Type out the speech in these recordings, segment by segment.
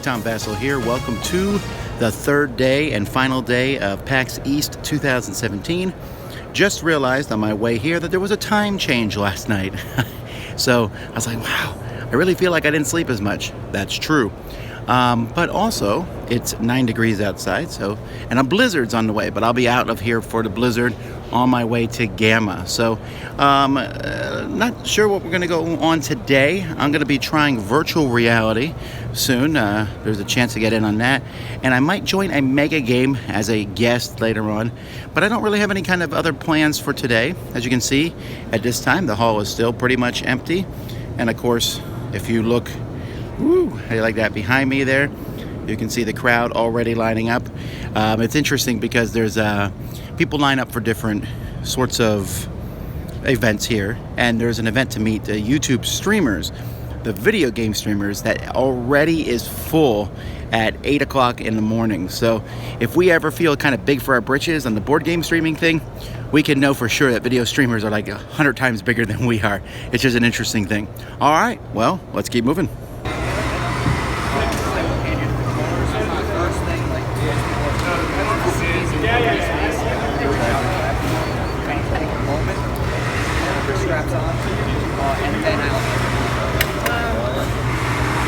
Tom Vasel here. Welcome to the third day and final day of PAX East 2017. Just realized on my way here that there was a time change last night. So I was like, wow, I really feel like I didn't sleep as much. That's true. But also, it's 9 degrees outside, and a blizzard's on the way, but I'll be out of here for the blizzard on my way to Gamma. So, not sure what we're going to go on today. I'm going to be trying virtual reality soon. There's a chance to get in on that. And I might join a mega game as a guest later on. But I don't really have any kind of other plans for today. As you can see, at this time, the hall is still pretty much empty. And of course, if you look, how you like that behind me there? You can see the crowd already lining up. It's interesting because there's people line up for different sorts of events here, and there's an event to meet the YouTube streamers, the video game streamers, that already is full at 8 o'clock in the morning. So if we ever feel kind of big for our britches on the board game streaming thing, we can know for sure that video streamers are like 100 times bigger than we are. It's just an interesting thing. All right, well, let's keep moving.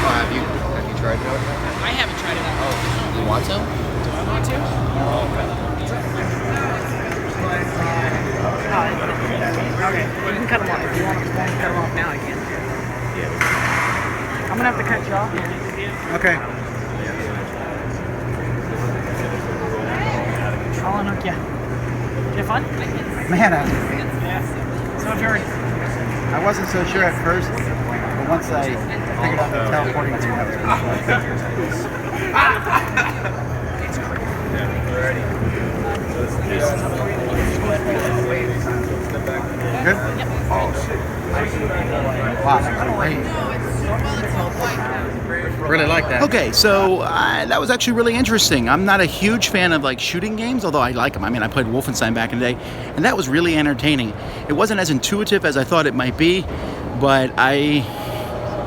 Have you tried it out? I haven't tried it out. Oh, you want some? Do I want to? Okay, you can cut them off. If you want to cut them off now, I can. I'm going to have to cut you off. Okay. I'll unhook you. Did you have fun? Man, So if you're... I wasn't so sure at first, but once I figured out the teleporting thing, that was good. Wow, that's great. Really like that. Okay, so that was actually really interesting. I'm not a huge fan of like shooting games, although I like them. I mean, I played Wolfenstein back in the day, and that was really entertaining. It wasn't as intuitive as I thought it might be, but I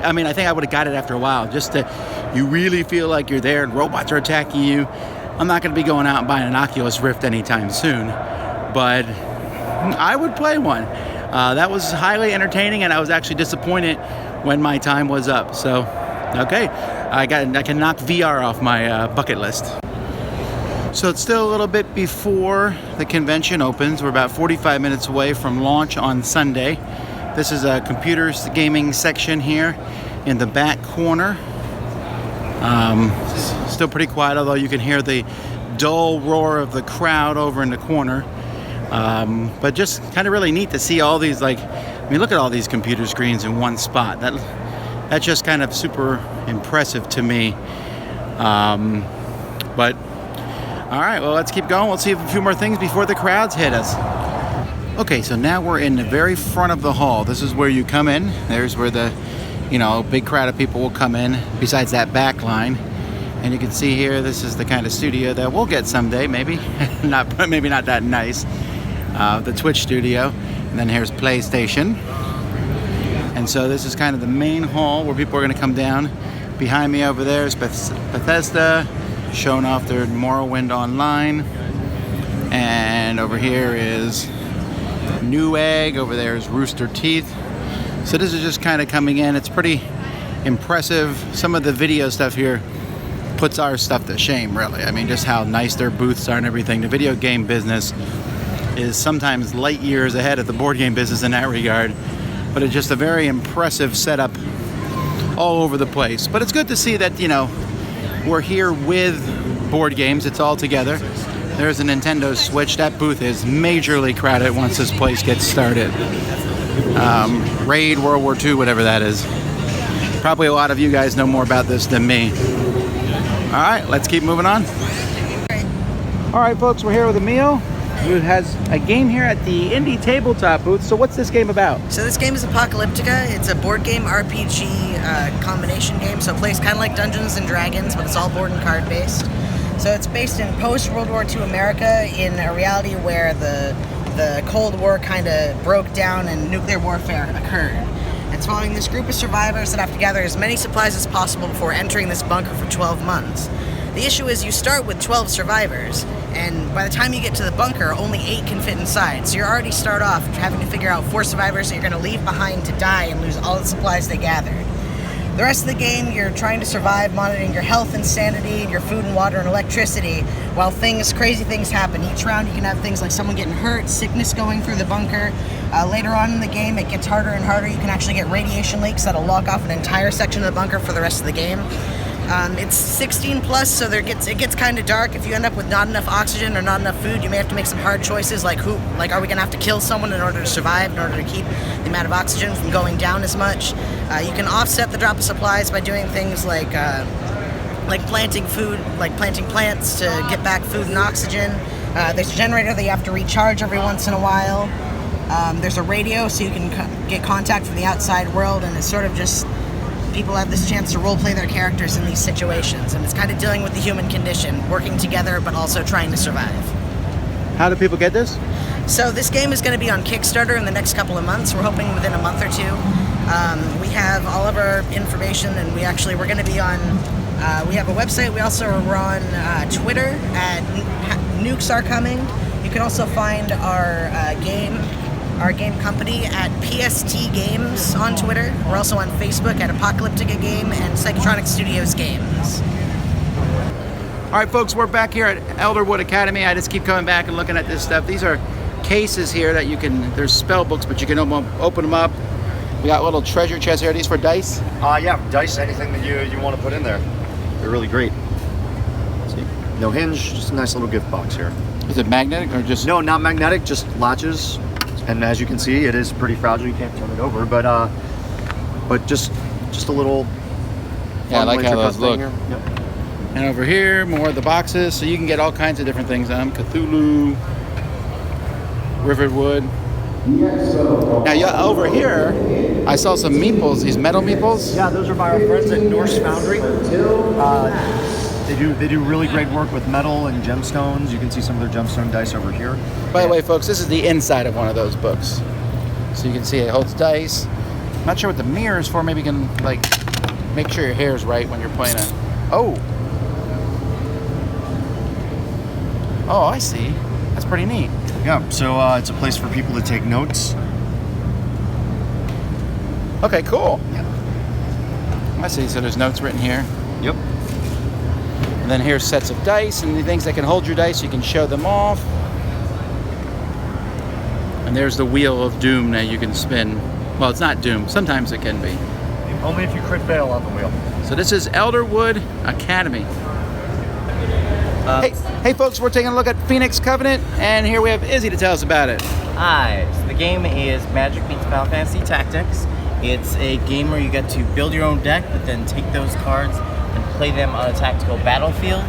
think I would have got it after a while. Just to, you really feel like you're there and robots are attacking you. I'm not going to be going out and buying an Oculus Rift anytime soon, but I would play one. That was highly entertaining, and I was actually disappointed when my time was up. So, okay, I can knock VR off my bucket list. So it's still a little bit before the convention opens. We're about 45 minutes away from launch on Sunday. This is a computers gaming section here in the back corner. Still pretty quiet, although you can hear the dull roar of the crowd over in the corner. But just kind of really neat to see all these, look at all these computer screens in one spot. That's just kind of super impressive to me. But all right, well, let's keep going. We'll see a few more things before the crowds hit us. Okay, so now we're in the very front of the hall. This is where you come in. There's where the, big crowd of people will come in, besides that back line. And you can see here, this is the kind of studio that we'll get someday, maybe. Maybe not that nice. The Twitch studio. And then here's PlayStation. And so this is kind of the main hall where people are going to come down. Behind me over there is Bethesda, showing off their Morrowind Online. And over here is Newegg. Over there is Rooster Teeth. So this is just kind of coming in. It's pretty impressive. Some of the video stuff here puts our stuff to shame, really. I mean, just how nice their booths are and everything. The video game business is sometimes light years ahead of the board game business in that regard. But it's just a very impressive setup all over the place. But it's good to see that, we're here with board games. It's all together. There's a Nintendo Switch. That booth is majorly crowded once this place gets started. Raid, World War II, whatever that is. Probably a lot of you guys know more about this than me. All right, let's keep moving on. All right, folks, we're here with Emil, who has a game here at the Indie Tabletop booth. So what's this game about? So this game is Apocalyptica. It's a board game RPG combination game. So it plays kind of like Dungeons and Dragons, but it's all board and card based. So it's based in post-World War II America in a reality where the Cold War kind of broke down and nuclear warfare occurred. It's following this group of survivors that have to gather as many supplies as possible before entering this bunker for 12 months. The issue is you start with 12 survivors, and by the time you get to the bunker, only 8 can fit inside. So you already start off having to figure out 4 survivors that you're going to leave behind to die and lose all the supplies they gathered. The rest of the game, you're trying to survive, monitoring your health and sanity, and your food and water and electricity, while crazy things happen. Each round you can have things like someone getting hurt, sickness going through the bunker. Later on in the game, it gets harder and harder. You can actually get radiation leaks that'll lock off an entire section of the bunker for the rest of the game. It's 16 plus, so it gets kind of dark. If you end up with not enough oxygen or not enough food, you may have to make some hard choices, like are we gonna have to kill someone in order to survive, in order to keep the amount of oxygen from going down as much. You can offset the drop of supplies by doing things like planting food, like planting plants to get back food and oxygen. There's a generator that you have to recharge every once in a while. There's a radio so you can get contact from the outside world, and it's sort of just people have this chance to role-play their characters in these situations, and it's kind of dealing with the human condition, working together but also trying to survive. How do people get this? So this game is going to be on Kickstarter in the next couple of months. We're hoping within a month or two. We have all of our information, and we're going to be on, we have a website. We also are on Twitter at Nukes Are Coming. You can also find our game company at PST Games on Twitter. We're also on Facebook at Apocalyptica Game and Psychotronic Studios Games. All right, folks, we're back here at Elderwood Academy. I just keep coming back and looking at this stuff. These are cases here that there's spell books, but you can open them up. We got little treasure chests here. Are these for dice? Yeah, dice, anything that you want to put in there. They're really great. See? No hinge, just a nice little gift box here. Is it magnetic or just? No, not magnetic, just latches. And as you can see, it is pretty fragile. You can't turn it over, but just a little. Yeah, I like how those look. Yep. And over here, more of the boxes, so you can get all kinds of different things. Cthulhu, Riverwood. Now, over here, I saw some meeples. These metal meeples. Yeah, those are by our friends at Norse Foundry. They do really great work with metal and gemstones. You can see some of their gemstone dice over here. By the way, folks, this is the inside of one of those books. So you can see it holds dice. I'm not sure what the mirror is for. Maybe you can make sure your hair is right when you're playing it. Oh, I see. That's pretty neat. Yeah, so it's a place for people to take notes. Okay, cool. Yeah. I see. So there's notes written here. Yep. And then here's sets of dice and the things that can hold your dice. You can show them off. And there's the wheel of doom that you can spin. Well, it's not doom. Sometimes it can be. Only if you crit fail on the wheel. So this is Elderwood Academy. Hey folks, we're taking a look at Phoenix Covenant, and here we have Izzy to tell us about it. Hi, so the game is Magic meets Final Fantasy Tactics. It's a game where you get to build your own deck, but then take those cards and play them on a tactical battlefield.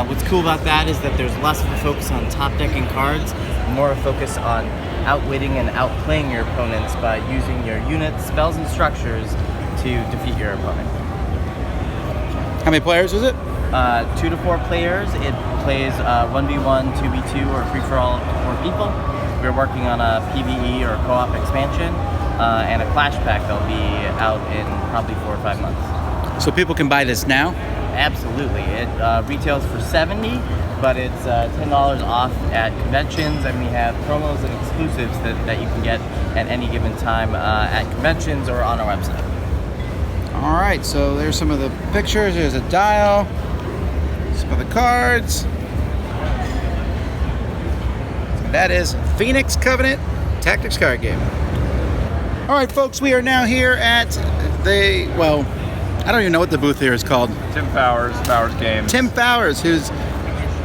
What's cool about that is that there's less of a focus on top decking cards, more of a focus on outwitting and outplaying your opponents by using your units, spells, and structures to defeat your opponent. How many players is it? 2 to 4 players. It plays 1v1, 2v2, or free-for-all up to 4 people. We're working on a PvE or co-op expansion and a Clash Pack that'll be out in probably 4 or 5 months. So people can buy this now? Absolutely. It retails for $70, but it's $10 off at conventions, and we have promos and exclusives that you can get at any given time at conventions or on our website. All right, so there's some of the pictures. There's a dial, some of the cards. That is Phoenix Covenant Tactics card game. All right, folks, we are now here at I don't even know what the booth here is called. Tim Fowers Games. Tim Fowers, who's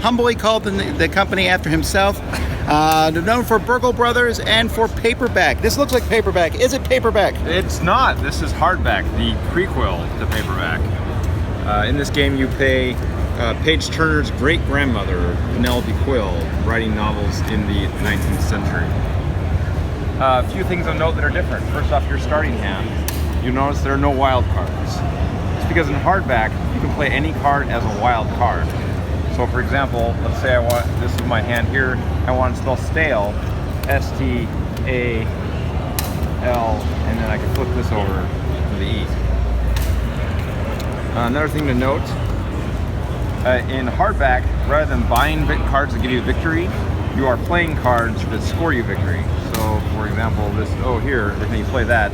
humbly called the company after himself. They're known for Burgle Brothers and for Paperback. This looks like Paperback. Is it Paperback? It's not. This is Hardback, the prequel to Paperback. In this game, you play Page Turner's great-grandmother, Penelope Quill, writing novels in the 19th century. A few things of note that are different. First off, your starting hand. You'll notice there are no wild cards. It's because in Hardback, you can play any card as a wild card. So for example, let's say this is my hand here, I want to spell stale, S-T-A-L-E, L, and then I can flip this over to the E. Another thing to note, in Hardback, rather than buying cards that give you victory, you are playing cards that score you victory. So, for example, this, here, if you play that,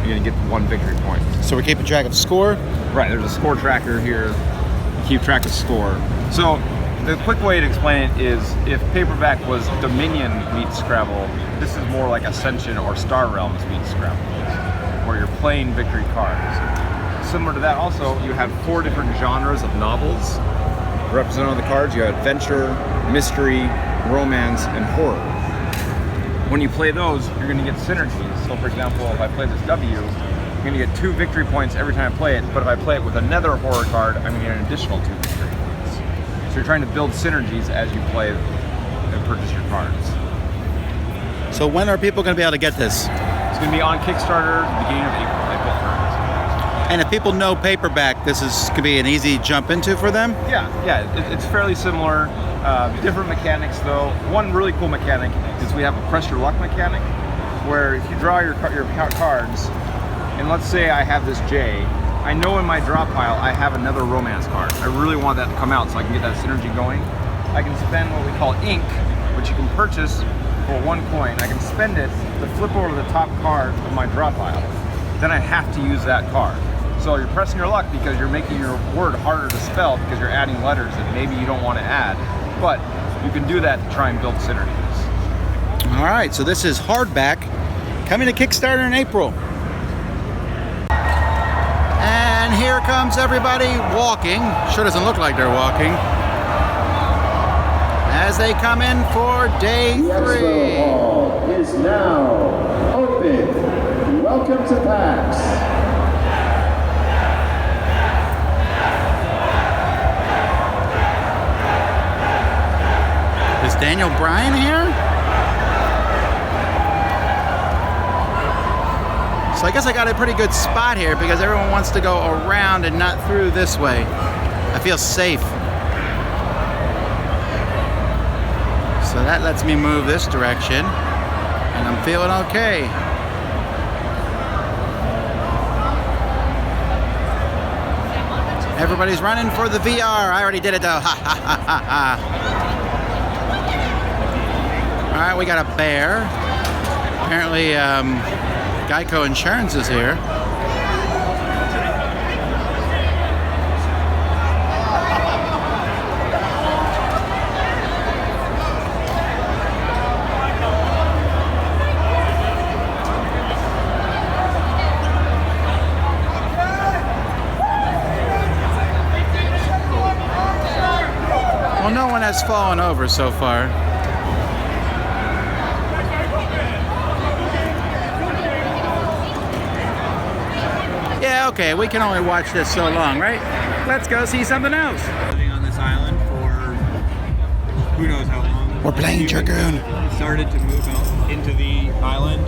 you're gonna get 1 victory point. So we're keeping track of score? Right, there's a score tracker here, keep track of score. So, the quick way to explain it is, if Paperback was Dominion meets Scrabble, this is more like Ascension or Star Realms meets Scrabble, where you're playing victory cards. Similar to that also, you have 4 different genres of novels represented on the cards. You have adventure, mystery, romance, and horror. When you play those, you're going to get synergies. So for example, if I play this W, I'm going to get 2 victory points every time I play it, but if I play it with another horror card, I'm going to get an additional 2 victory points. So you're trying to build synergies as you play and purchase your cards. So when are people going to be able to get this? It's going to be on Kickstarter at the beginning of April 3rd. And if people know Paperback, this could be an easy jump into for them? Yeah, it's fairly similar. Different mechanics though. One really cool mechanic is we have a press your luck mechanic, where if you draw your cards, and let's say I have this J, I know in my draw pile I have another romance card. I really want that to come out so I can get that synergy going. I can spend what we call ink, which you can purchase for 1 coin. I can spend it to flip over the top card of my draw pile. Then I have to use that card. So you're pressing your luck because you're making your word harder to spell because you're adding letters that maybe you don't want to add. But you can do that to try and build synergies. All right, so this is Hardback, coming to Kickstarter in April. And here comes everybody walking. Sure doesn't look like they're walking. As they come in for day 3. The expo hall is now open. Welcome to PAX. Is Daniel Bryan here? So I guess I got a pretty good spot here because everyone wants to go around and not through this way. I feel safe. So that lets me move this direction, and I'm feeling okay. Everybody's running for the VR. I already did it though. Ha ha ha ha ha. All right, we got a bear. Apparently, Geico Insurance is here. Well, no one has fallen over so far. Yeah, okay, we can only watch this so long, right? Let's go see something else. Living on this island for who knows how long. We're playing Dragoon. Started to move out into the island.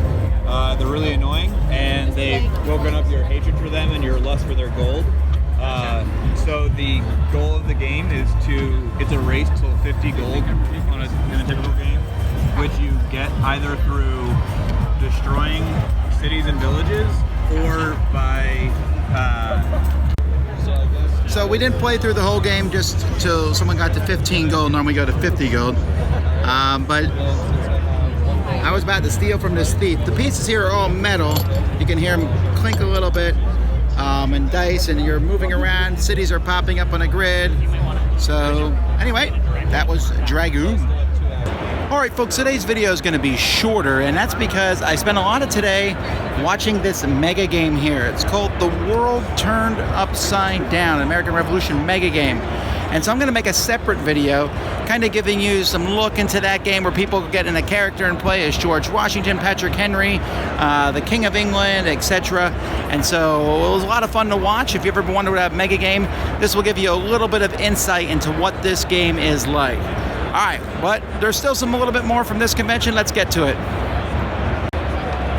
They're really annoying, and they've woken up your hatred for them and your lust for their gold. So the goal of the game is it's a race to 50 gold in a typical game, which you get either through destroying cities and villages or by So we didn't play through the whole game just till someone got to 15 gold. Normally go to 50 gold. But I was about to steal from this thief. The pieces here are all metal. You can hear them clink a little bit. And dice, and you're moving around. Cities are popping up on a grid. So anyway, that was Dragoon. All right, folks, today's video is going to be shorter, and that's because I spent a lot of today watching this mega game here. It's called The World Turned Upside Down, American Revolution mega game. And so I'm going to make a separate video kind of giving you some look into that game where people get in a character and play as George Washington, Patrick Henry, the King of England, etc. And so it was a lot of fun to watch. If you ever wondered about a mega game, this will give you a little bit of insight into what this game is like. All right, but there's still a little bit more from this convention. Let's get to it.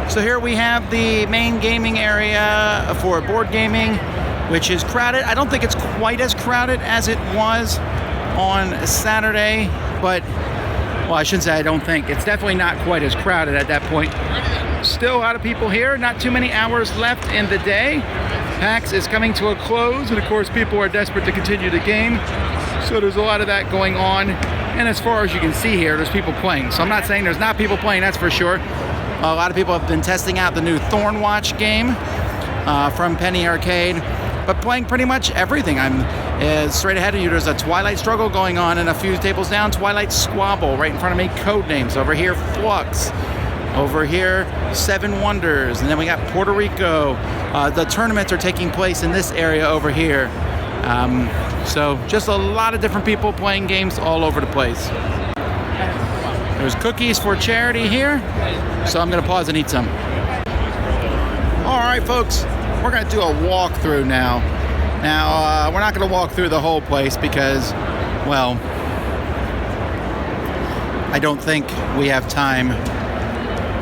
So here we have the main gaming area for board gaming, which is crowded. I don't think it's quite as crowded as it was on Saturday, but, well, I shouldn't say I don't think. It's definitely not quite as crowded at that point. Still a lot of people here. Not too many hours left in the day. PAX is coming to a close, and of course people are desperate to continue the game. So there's a lot of that going on. And as far as you can see here, there's people playing. So I'm not saying there's not people playing, that's for sure. A lot of people have been testing out the new Thornwatch game from Penny Arcade, but playing pretty much everything. I'm straight ahead of you. There's a Twilight Struggle going on, and a few tables down, Twilight Squabble. Right in front of me, Codenames. Over here, Flux. Over here, Seven Wonders. And then we got Puerto Rico. The tournaments are taking place in this area over here. So just a lot of different people playing games all over the place. There's cookies for charity here, so I'm gonna pause and eat some. All right, folks, we're gonna do a walkthrough now. Now, we're not gonna walk through the whole place because, well, I don't think we have time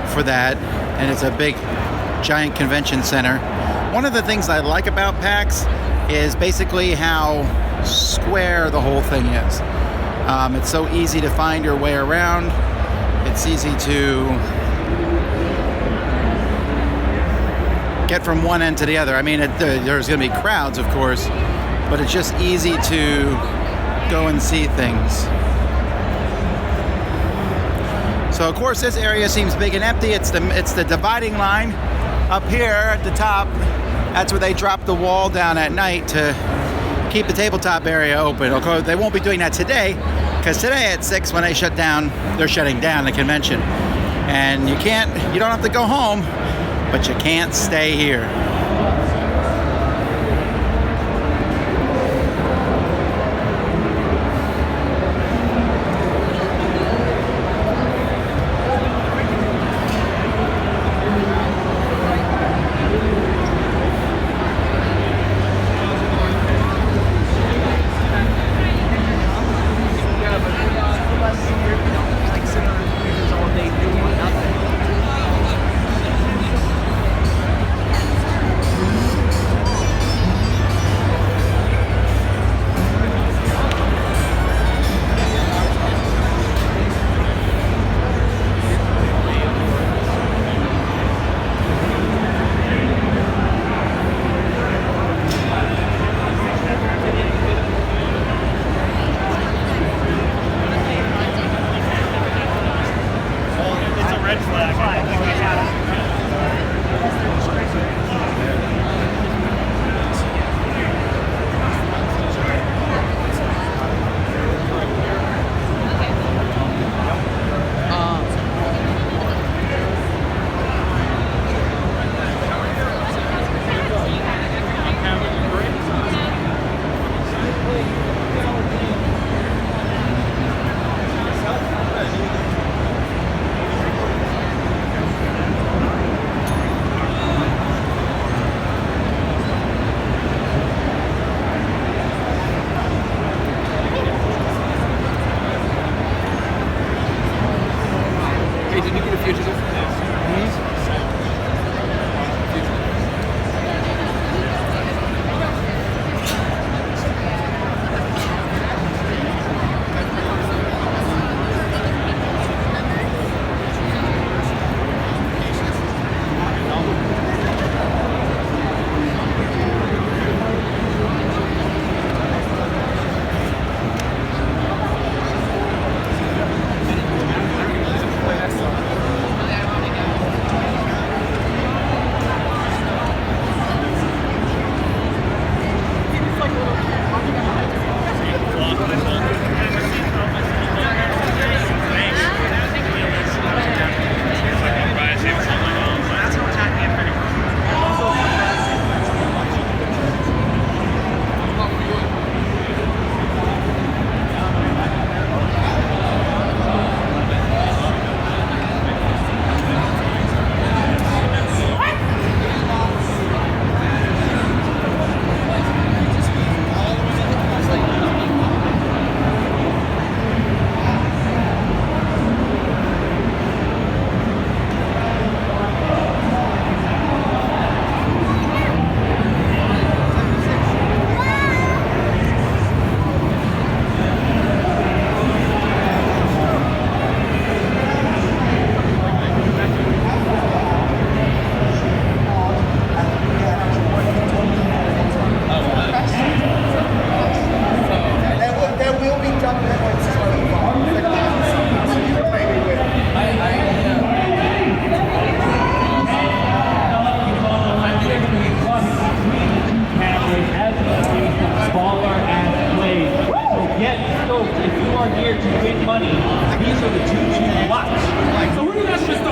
for that, and it's a big, giant convention center. One of the things I like about PAX is basically how square the whole thing is. It's so easy to find your way around. It's easy to get from one end to the other. I mean, there's going to be crowds, of course, but it's just easy to go and see things. So, of course, this area seems big and empty. It's the dividing line up here at the top. That's where they drop the wall down at night to keep the tabletop area open. They won't be doing that today, because today at 6 when they shut down, they're shutting down the convention. And you don't have to go home, but you can't stay here.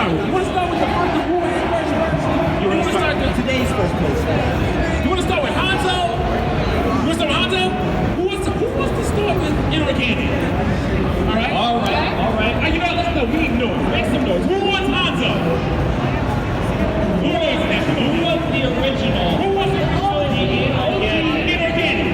start with? You want to start with the first who has the first person? You want to start with today's first place? You want to start with Hanzo? You want to start with Hanzo? Who wants to start with inorganic? All right. All right. You know, let's know. We need noise. Make some noise. Who wants Hanzo? Who wants that? Come on. Who wants the original? Who wants the original inorganic?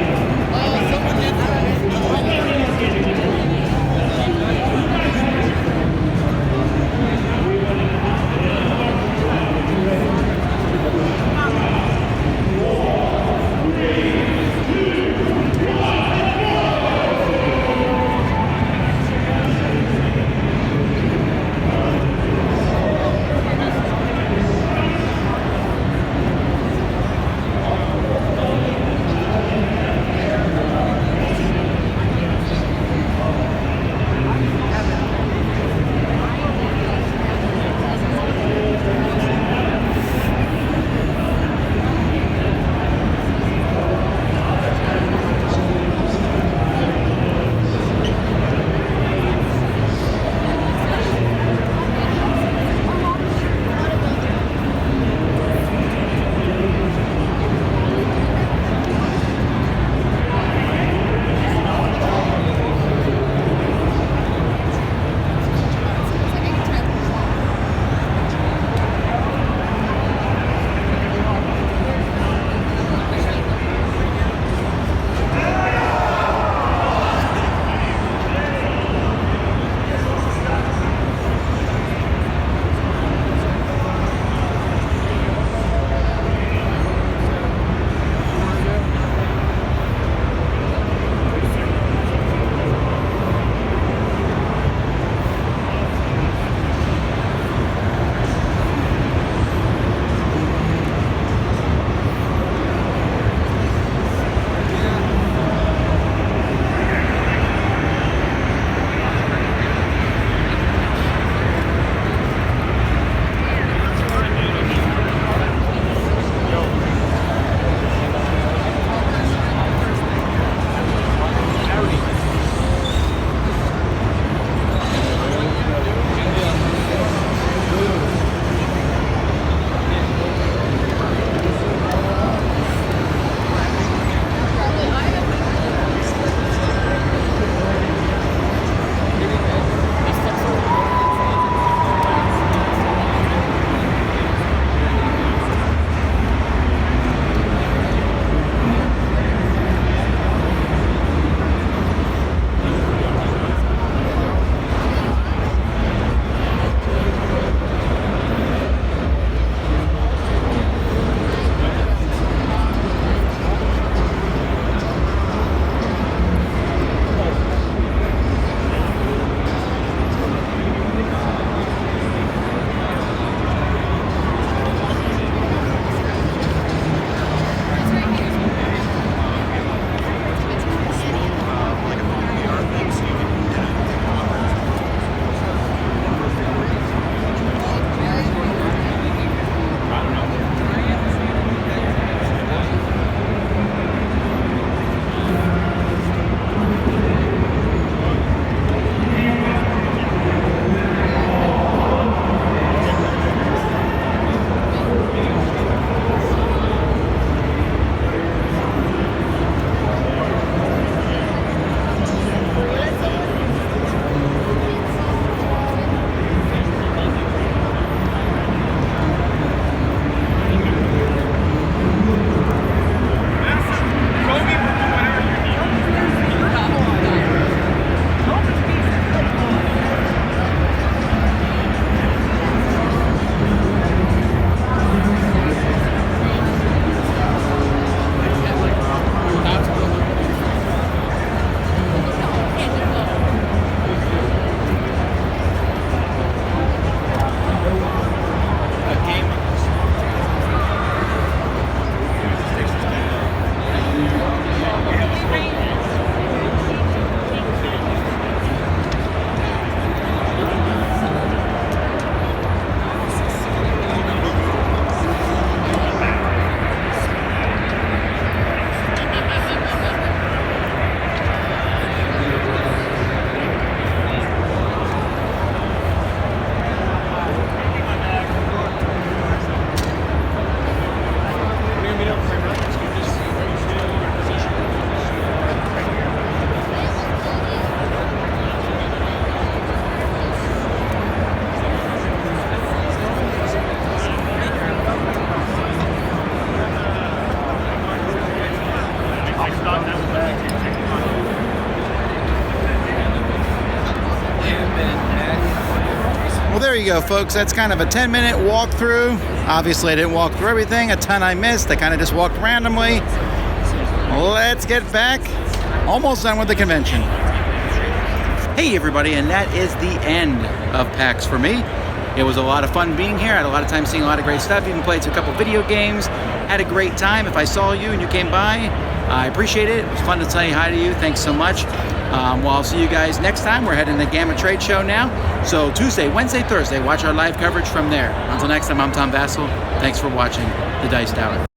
Well, there you go, folks. That's kind of a 10-minute walkthrough. Obviously, I didn't walk through everything. A ton I missed. I kind of just walked randomly. Let's get back. Almost done with the convention. Hey, everybody, and that is the end of PAX for me. It was a lot of fun being here. I had a lot of time seeing a lot of great stuff. Even played a couple video games. Had a great time. If I saw you and you came by, I appreciate it. It was fun to say hi to you. Thanks so much. Well, I'll see you guys next time. We're heading to the Gamma Trade Show now. So Tuesday, Wednesday, Thursday, watch our live coverage from there. Until next time, I'm Tom Vasel. Thanks for watching The Dice Tower.